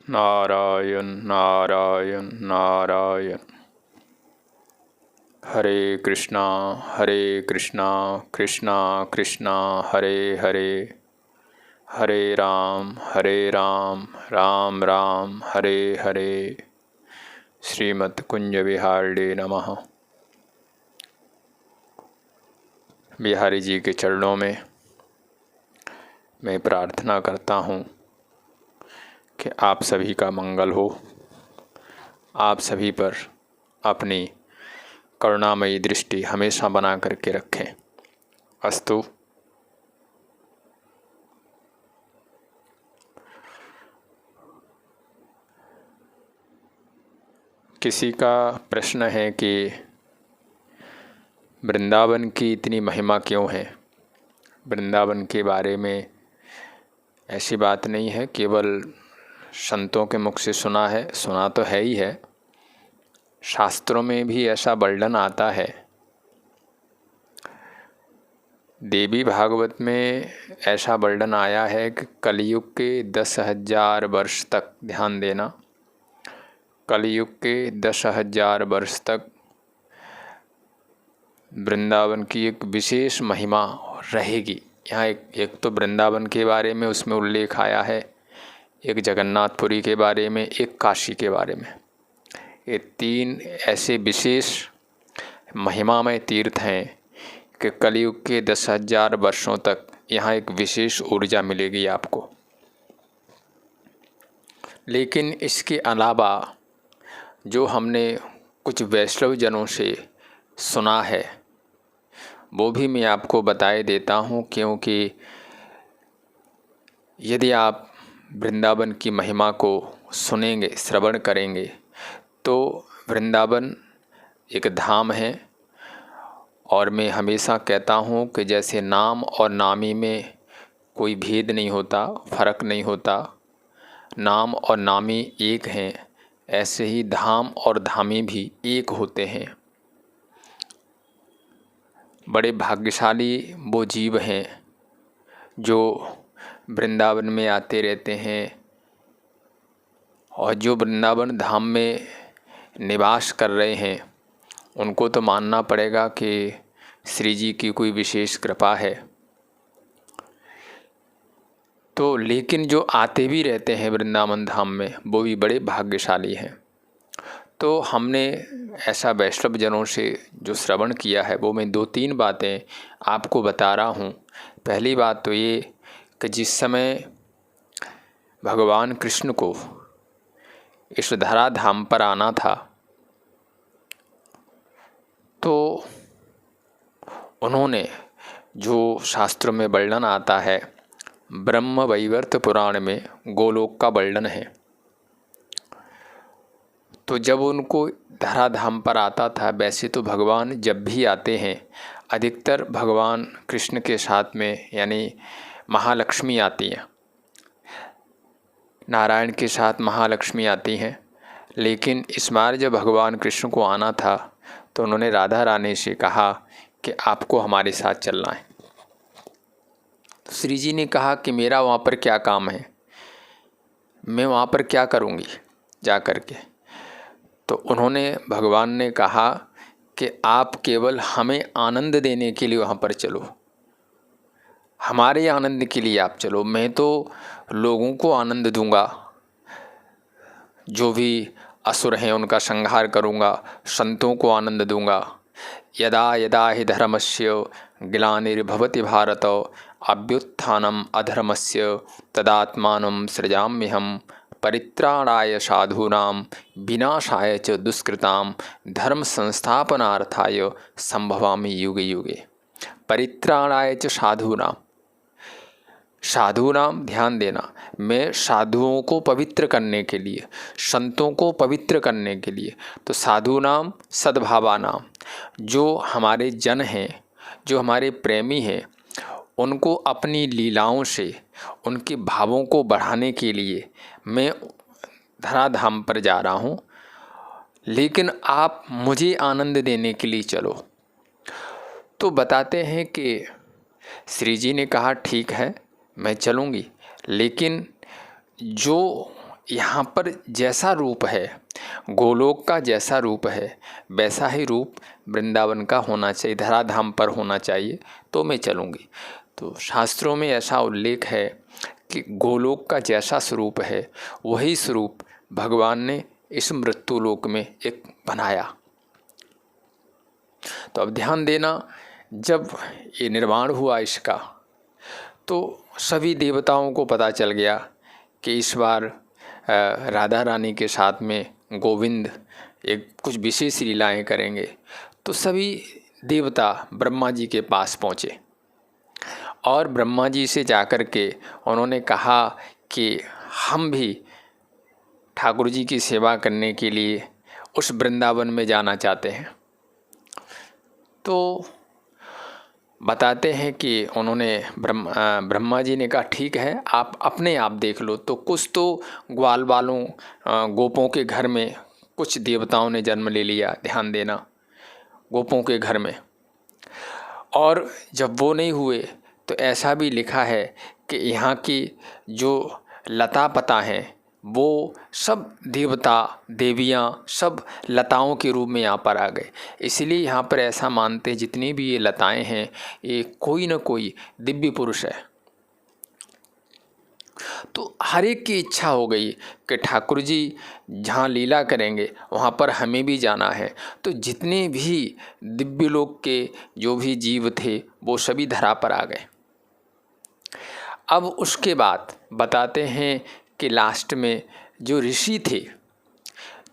नारायण नारायण नारायण। हरे कृष्णा कृष्णा कृष्णा हरे हरे, हरे राम राम राम हरे हरे। श्रीमद् कुंज विहारिणे नमः। बिहारी जी के चरणों में मैं प्रार्थना करता हूँ कि आप सभी का मंगल हो, आप सभी पर अपनी करुणामयी दृष्टि हमेशा बना करके रखें। अस्तु। किसी का प्रश्न है कि वृंदावन की इतनी महिमा क्यों है। वृंदावन के बारे में ऐसी बात नहीं है, केवल संतों के मुख से सुना है, सुना तो है ही है, शास्त्रों में भी ऐसा वर्णन आता है। देवी भागवत में ऐसा वर्णन आया है कि कलयुग के 10,000 वर्ष तक, ध्यान देना, कलयुग के 10,000 वर्ष तक वृंदावन की एक विशेष महिमा रहेगी। यहाँ एक तो वृंदावन के बारे में उसमें उल्लेख आया है, एक जगन्नाथपुरी के बारे में, एक काशी के बारे में। ये तीन ऐसे विशेष महिमामय तीर्थ हैं कि कलयुग के 10,000 वर्षों तक यहाँ एक विशेष ऊर्जा मिलेगी आपको। लेकिन इसके अलावा जो हमने कुछ वैष्णव जनों से सुना है वो भी मैं आपको बताए देता हूँ, क्योंकि यदि आप वृंदावन की महिमा को सुनेंगे, श्रवण करेंगे, तो वृंदावन एक धाम है। और मैं हमेशा कहता हूँ कि जैसे नाम और नामी में कोई भेद नहीं होता, फर्क नहीं होता, नाम और नामी एक हैं, ऐसे ही धाम और धामी भी एक होते हैं। बड़े भाग्यशाली वो जीव हैं जो वृंदावन में आते रहते हैं और जो वृंदावन धाम में निवास कर रहे हैं, उनको तो मानना पड़ेगा कि श्री जी की कोई विशेष कृपा है। तो लेकिन जो आते भी रहते हैं वृंदावन धाम में, वो भी बड़े भाग्यशाली हैं। तो हमने ऐसा वैष्णव जनों से जो श्रवण किया है वो मैं 2-3 बातें आपको बता रहा हूँ। पहली बात तो ये कि जिस समय भगवान कृष्ण को इस धरा धाम पर आना था, तो उन्होंने, जो शास्त्रों में वर्णन आता है, ब्रह्म वैवर्त पुराण में गोलोक का वर्णन है। तो जब उनको धरा धाम पर आता था, वैसे तो भगवान जब भी आते हैं अधिकतर भगवान कृष्ण के साथ में, यानी महालक्ष्मी आती हैं, नारायण के साथ महालक्ष्मी आती हैं। लेकिन इस बार जब भगवान कृष्ण को आना था तो उन्होंने राधा रानी से कहा कि आपको हमारे साथ चलना है। तो श्री जी ने कहा कि मेरा वहाँ पर क्या काम है, मैं वहाँ पर क्या करूँगी जा कर के। तो उन्होंने, भगवान ने कहा कि आप केवल हमें आनंद देने के लिए वहाँ पर चलो, हमारे आनंद के लिए आप चलो। मैं तो लोगों को आनंद दूंगा, जो भी असुर हैं उनका संहार करूंगा, संतों को आनंद दूंगा। यदा यदा हि धर्मस्य ग्लानिर्भवति भारत अभ्युत्थानम अधर्मस्य तदात्मानं सृजाम्यहम् परित्राणाय साधूनां विनाशाय च दुष्कृतां धर्म संस्थापनार्थाय संभवामि युगे युगे। परित्राणाय च साधूनां, साधूनाम, ध्यान देना, मैं साधुओं को पवित्र करने के लिए, संतों को पवित्र करने के लिए, तो साधूनाम सद्भावानाम, जो हमारे जन हैं, जो हमारे प्रेमी हैं, उनको अपनी लीलाओं से उनके भावों को बढ़ाने के लिए मैं धराधाम पर जा रहा हूँ। लेकिन आप मुझे आनंद देने के लिए चलो। तो बताते हैं कि श्री जी ने कहा ठीक है मैं चलूँगी, लेकिन जो यहाँ पर जैसा रूप है, गोलोक का जैसा रूप है, वैसा ही रूप वृंदावन का होना चाहिए, धराधाम पर होना चाहिए, तो मैं चलूँगी। तो शास्त्रों में ऐसा उल्लेख है कि गोलोक का जैसा स्वरूप है वही स्वरूप भगवान ने इस मृत्युलोक में एक बनाया। तो अब ध्यान देना, जब ये निर्माण हुआ इसका, तो सभी देवताओं को पता चल गया कि इस बार राधा रानी के साथ में गोविंद एक कुछ विशेष लीलाएं करेंगे। तो सभी देवता ब्रह्मा जी के पास पहुँचे और ब्रह्मा जी से जाकर के उन्होंने कहा कि हम भी ठाकुर जी की सेवा करने के लिए उस वृंदावन में जाना चाहते हैं। तो बताते हैं कि उन्होंने ब्रह्मा जी ने कहा ठीक है, आप अपने आप देख लो। तो कुछ तो ग्वाल वालों गोपों के घर में कुछ देवताओं ने जन्म ले लिया, ध्यान देना, गोपों के घर में। और जब वो नहीं हुए तो ऐसा भी लिखा है कि यहाँ की जो लता पता हैं वो सब देवता देवियाँ सब लताओं के रूप में यहाँ पर आ गए। इसलिए यहाँ पर ऐसा मानते हैं जितनी भी ये लताएं हैं ये कोई न कोई दिव्य पुरुष है। तो हर एक की इच्छा हो गई कि ठाकुर जी जहाँ लीला करेंगे वहाँ पर हमें भी जाना है। तो जितने भी दिव्य लोक के जो भी जीव थे वो सभी धरा पर आ गए। अब उसके बाद बताते हैं कि लास्ट में जो ऋषि थे,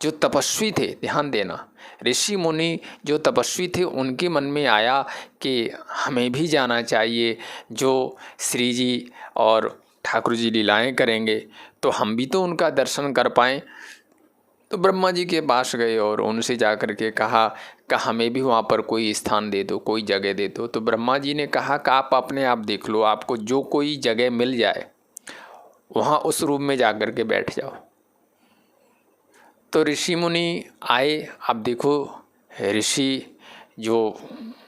जो तपस्वी थे, ध्यान देना, ऋषि मुनि जो तपस्वी थे उनके मन में आया कि हमें भी जाना चाहिए, जो श्री जी और ठाकुर जी लीलाएं करेंगे तो हम भी तो उनका दर्शन कर पाएँ। तो ब्रह्मा जी के पास गए और उनसे जा कर के कहा कि हमें भी वहाँ पर कोई स्थान दे दो, कोई जगह दे दो। तो ब्रह्मा जी ने कहा कि आप अपने आप देख लो, आपको जो कोई जगह मिल जाए वहाँ उस रूम में जा कर के बैठ जाओ। तो ऋषि मुनि आए। अब देखो, ऋषि जो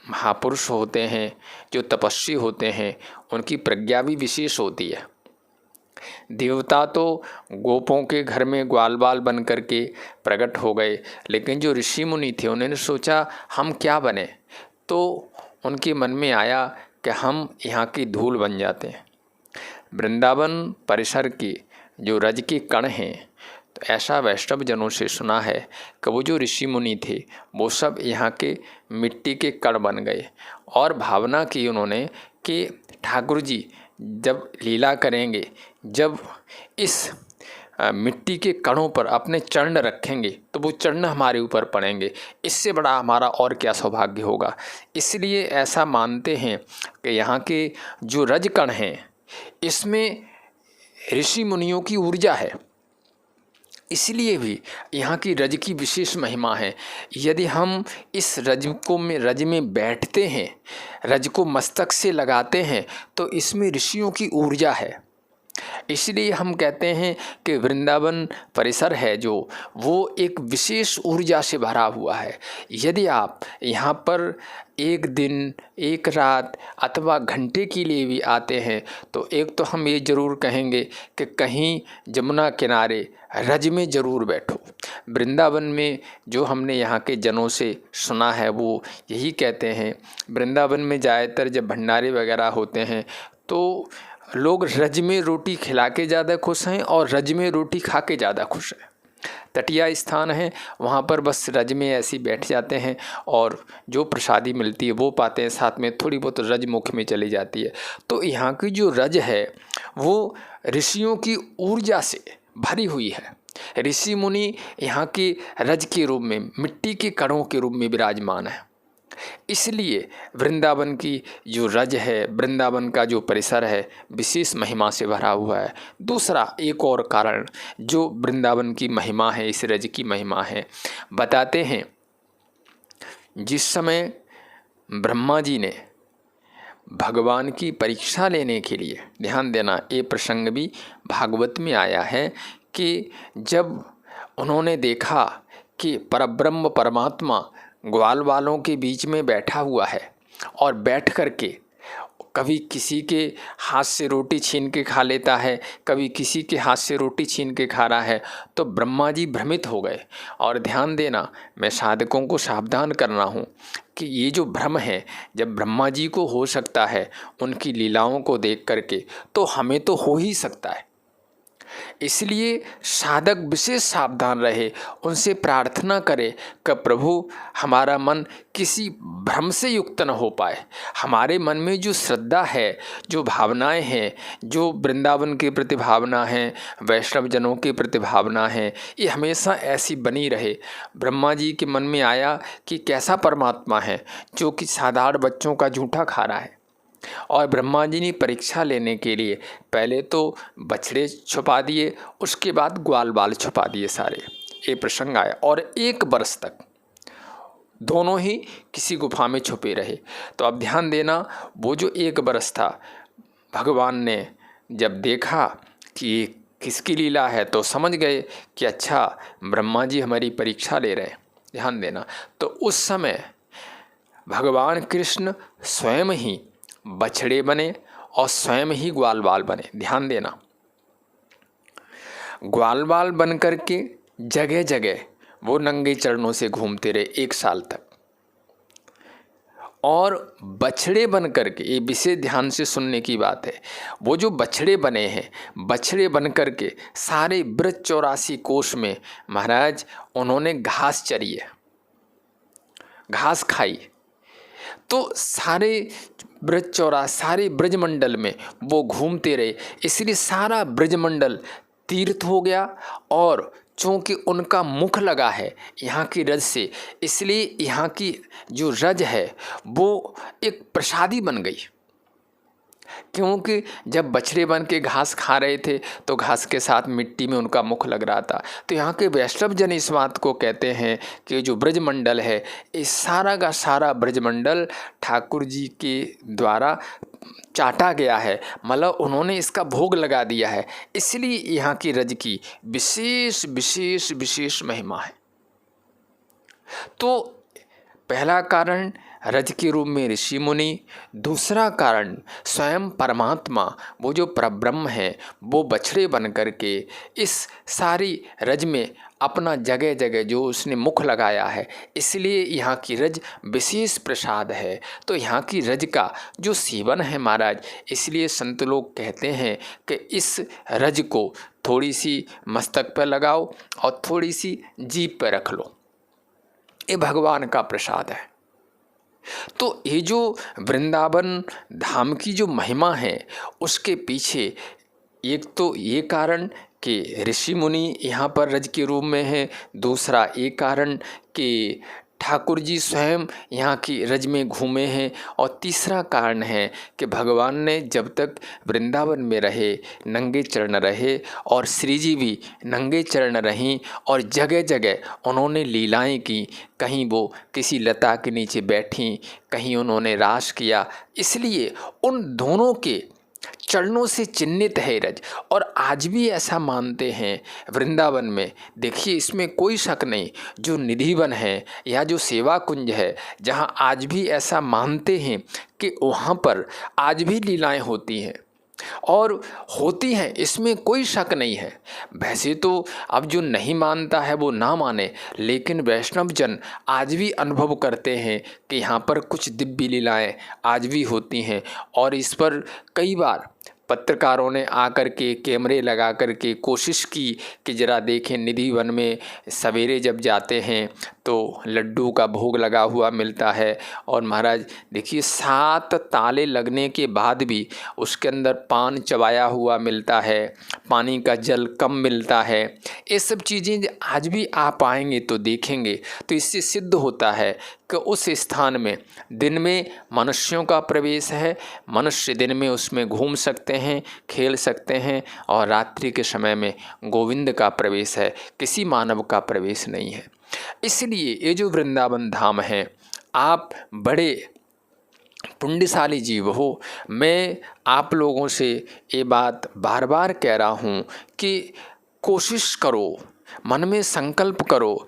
महापुरुष होते हैं, जो तपस्वी होते हैं, उनकी प्रज्ञा भी विशेष होती है। देवता तो गोपों के घर में ग्वाल बाल बन करके प्रकट हो गए, लेकिन जो ऋषि मुनि थे उन्होंने सोचा हम क्या बने। तो उनके मन में आया कि हम यहाँ की धूल बन जाते हैं। वृंदावन परिसर के जो रज के कण हैं, तो ऐसा वैष्णव जनों से सुना है कि वो जो ऋषि मुनि थे वो सब यहाँ के मिट्टी के कण बन गए और भावना की उन्होंने कि ठाकुर जी जब लीला करेंगे, जब इस मिट्टी के कणों पर अपने चरण रखेंगे तो वो चरण हमारे ऊपर पड़ेंगे, इससे बड़ा हमारा और क्या सौभाग्य होगा। इसलिए ऐसा मानते हैं कि यहाँ के जो रज कण हैं इसमें ऋषि मुनियों की ऊर्जा है, इसलिए भी यहाँ की रज की विशेष महिमा है। यदि हम इस रज में बैठते हैं, रज को मस्तक से लगाते हैं, तो इसमें ऋषियों की ऊर्जा है। इसलिए हम कहते हैं कि वृंदावन परिसर है जो, वो एक विशेष ऊर्जा से भरा हुआ है। यदि आप यहाँ पर एक दिन, एक रात अथवा घंटे के लिए भी आते हैं तो एक तो हम ये ज़रूर कहेंगे कि कहीं जमुना किनारे रज में ज़रूर बैठो। वृंदावन में जो हमने यहाँ के जनों से सुना है वो यही कहते हैं, वृंदावन में ज़्यादातर जब भंडारे वगैरह होते हैं तो लोग रज में रोटी खिला के ज़्यादा खुश हैं और रज में रोटी खा के ज़्यादा खुश हैं। तटिया स्थान है, वहाँ पर बस रज में ऐसे बैठ जाते हैं और जो प्रसादी मिलती है वो पाते हैं, साथ में थोड़ी बहुत रज मुख में चली जाती है। तो यहाँ की जो रज है वो ऋषियों की ऊर्जा से भरी हुई है। ऋषि मुनि यहाँ की रज के रूप में, मिट्टी के कणों के रूप में विराजमान है। इसलिए वृंदावन की जो रज है, वृंदावन का जो परिसर है, विशेष महिमा से भरा हुआ है। दूसरा एक और कारण जो वृंदावन की महिमा है, इस रज की महिमा है, बताते हैं जिस समय ब्रह्मा जी ने भगवान की परीक्षा लेने के लिए, ध्यान देना ये प्रसंग भी भागवत में आया है, कि जब उन्होंने देखा कि परब्रह्म परमात्मा ग्वाल वालों के बीच में बैठा हुआ है और बैठ कर के कभी किसी के हाथ से रोटी छीन के खा लेता है, कभी किसी के हाथ से रोटी छीन के खा रहा है। तो ब्रह्मा जी भ्रमित हो गए। और ध्यान देना, मैं साधकों को सावधान कर रहा हूँ कि ये जो भ्रम है, जब ब्रह्मा जी को हो सकता है उनकी लीलाओं को देख करके, तो हमें तो हो ही सकता है। इसलिए साधक विशेष सावधान रहे, उनसे प्रार्थना करे कि प्रभु हमारा मन किसी भ्रम से युक्त न हो पाए। हमारे मन में जो श्रद्धा है, जो भावनाएं हैं, जो वृंदावन के प्रति भावना है, वैष्णव जनों के प्रति भावना है, ये हमेशा ऐसी बनी रहे। ब्रह्मा जी के मन में आया कि कैसा परमात्मा है जो कि साधारण बच्चों का जूठा खा रहा है। और ब्रह्मा जी ने परीक्षा लेने के लिए पहले तो बछड़े छुपा दिए, उसके बाद ग्वाल बाल छुपा दिए सारे। ये प्रसंग आया और 1 वर्ष तक दोनों ही किसी गुफा में छुपे रहे। तो अब ध्यान देना, वो जो 1 वर्ष था, भगवान ने जब देखा कि ये किसकी लीला है तो समझ गए कि अच्छा ब्रह्मा जी हमारी परीक्षा ले रहे हैं। ध्यान देना, तो उस समय भगवान कृष्ण स्वयं ही बछड़े बने और स्वयं ही ग्वाल बाल बने। ध्यान देना, ग्वाल बाल बन करके जगह जगह वो नंगे चरणों से घूमते रहे 1 साल तक। और बछड़े बन करके, ये विशेष ध्यान से सुनने की बात है, वो जो बछड़े बने हैं, बछड़े बन करके सारे ब्रज 84 कोष में महाराज उन्होंने घास चरी है, घास खाई। तो सारे सारे ब्रजमंडल में वो घूमते रहे, इसलिए सारा ब्रजमंडल तीर्थ हो गया। और चूँकि उनका मुख लगा है यहाँ की रज से, इसलिए यहाँ की जो रज है वो एक प्रसादी बन गई। क्योंकि जब बछड़े बन के घास खा रहे थे तो घास के साथ मिट्टी में उनका मुख लग रहा था। तो यहाँ के वैष्णव जन इस बात को कहते हैं कि जो ब्रजमंडल है, इस सारा का सारा ब्रजमंडल ठाकुर जी के द्वारा चाटा गया है, मतलब उन्होंने इसका भोग लगा दिया है। इसलिए यहाँ की रज की विशेष विशेष विशेष महिमा है। तो पहला कारण रज के रूप में ऋषि मुनि, दूसरा कारण स्वयं परमात्मा वो जो परब्रह्म है वो बछड़े बन करके इस सारी रज में अपना जगह जगह जो उसने मुख लगाया है, इसलिए यहाँ की रज विशेष प्रसाद है। तो यहाँ की रज का जो सेवन है महाराज, इसलिए संत लोग कहते हैं कि इस रज को थोड़ी सी मस्तक पर लगाओ और थोड़ी सी जीभ पर रख लो, ये भगवान का प्रसाद है। तो ये जो वृंदावन धाम की जो महिमा है उसके पीछे एक तो ये कारण कि ऋषि मुनि यहाँ पर रज के रूप में है, दूसरा ये कारण कि ठाकुर जी स्वयं यहाँ की रज में घूमे हैं, और तीसरा कारण है कि भगवान ने जब तक वृंदावन में रहे नंगे चरण रहे, और श्री जी भी नंगे चरण रहीं, और जगह जगह उन्होंने लीलाएं की। कहीं वो किसी लता के नीचे बैठीं, कहीं उन्होंने रास किया। इसलिए उन दोनों के चरणों से चिन्हित है रज। और आज भी ऐसा मानते हैं वृंदावन में। देखिए, इसमें कोई शक नहीं, जो निधिवन है या जो सेवा कुंज है, जहाँ आज भी ऐसा मानते हैं कि वहाँ पर आज भी लीलाएं होती हैं और होती हैं, इसमें कोई शक नहीं है। वैसे तो अब जो नहीं मानता है वो ना माने, लेकिन वैष्णव जन आज भी अनुभव करते हैं कि यहाँ पर कुछ दिव्य लीलाएं आज भी होती हैं। और इस पर कई बार पत्रकारों ने आकर के कैमरे लगा कर के कोशिश की कि ज़रा देखें, निधि वन में सवेरे जब जाते हैं तो लड्डू का भोग लगा हुआ मिलता है। और महाराज देखिए, 7 ताले लगने के बाद भी उसके अंदर पान चबाया हुआ मिलता है, पानी का जल कम मिलता है। ये सब चीज़ें आज भी आप आएंगे तो देखेंगे, तो इससे सिद्ध होता है कि उस स्थान में दिन में मनुष्यों का प्रवेश है, मनुष्य दिन में उसमें घूम सकते हैं, खेल सकते हैं, और रात्रि के समय में गोविंद का प्रवेश है, किसी मानव का प्रवेश नहीं है। इसलिए ये जो वृंदावन धाम है, आप बड़े पुण्यशाली जीव हो। मैं आप लोगों से ये बात बार बार कह रहा हूँ कि कोशिश करो, मन में संकल्प करो,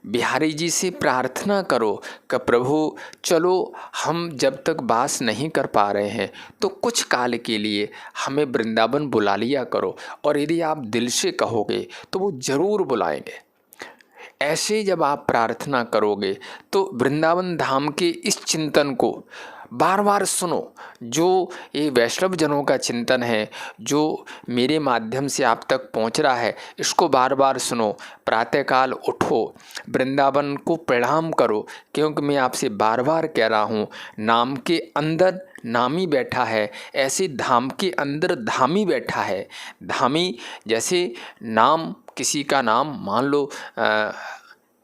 बिहारी जी से प्रार्थना करो कि प्रभु चलो हम जब तक वास नहीं कर पा रहे हैं तो कुछ काल के लिए हमें वृंदावन बुला लिया करो, और यदि आप दिल से कहोगे तो वो ज़रूर बुलाएंगे। ऐसे जब आप प्रार्थना करोगे तो वृंदावन धाम के इस चिंतन को बार बार सुनो। जो ये वैष्णव जनों का चिंतन है जो मेरे माध्यम से आप तक पहुंच रहा है, इसको बार बार सुनो। प्रातःकाल उठो, वृंदावन को प्रणाम करो, क्योंकि मैं आपसे बार बार कह रहा हूँ, नाम के अंदर नामी बैठा है, ऐसे धाम के अंदर धामी बैठा है। धामी जैसे नाम, किसी का नाम मान लो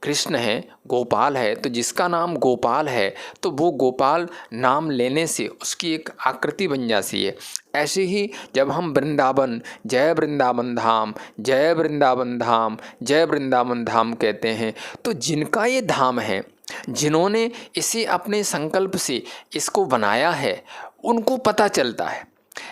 कृष्ण है, गोपाल है, तो जिसका नाम गोपाल है तो वो गोपाल नाम लेने से उसकी एक आकृति बन जाती है। ऐसे ही जब हम वृंदावन, जय वृंदावन धाम, जय वृंदावन धाम, जय वृंदावन धाम कहते हैं, तो जिनका ये धाम है, जिन्होंने इसे अपने संकल्प से इसको बनाया है, उनको पता चलता है।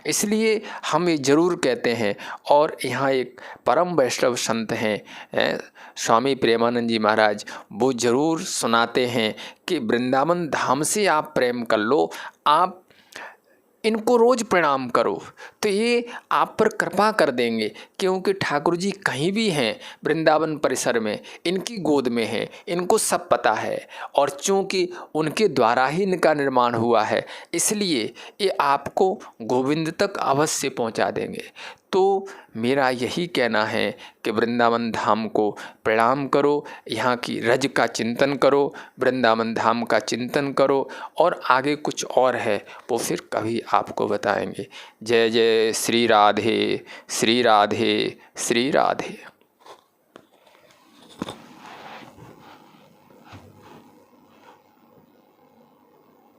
इसलिए हम ये जरूर कहते हैं। और यहाँ एक परम वैष्णव संत हैं स्वामी प्रेमानंद जी महाराज, वो जरूर सुनाते हैं कि वृंदावन धाम से आप प्रेम कर लो, आप इनको रोज़ प्रणाम करो तो ये आप पर कृपा कर देंगे, क्योंकि ठाकुर जी कहीं भी हैं वृंदावन परिसर में, इनकी गोद में हैं, इनको सब पता है, और चूँकि उनके द्वारा ही इनका निर्माण हुआ है, इसलिए ये आपको गोविंद तक अवश्य पहुंचा देंगे। तो मेरा यही कहना है कि वृंदावन धाम को प्रणाम करो, यहाँ की रज का चिंतन करो, वृंदावन धाम का चिंतन करो, और आगे कुछ और है वो फिर कभी आपको बताएंगे। जय जय श्री राधे, श्री राधे, श्री राधे।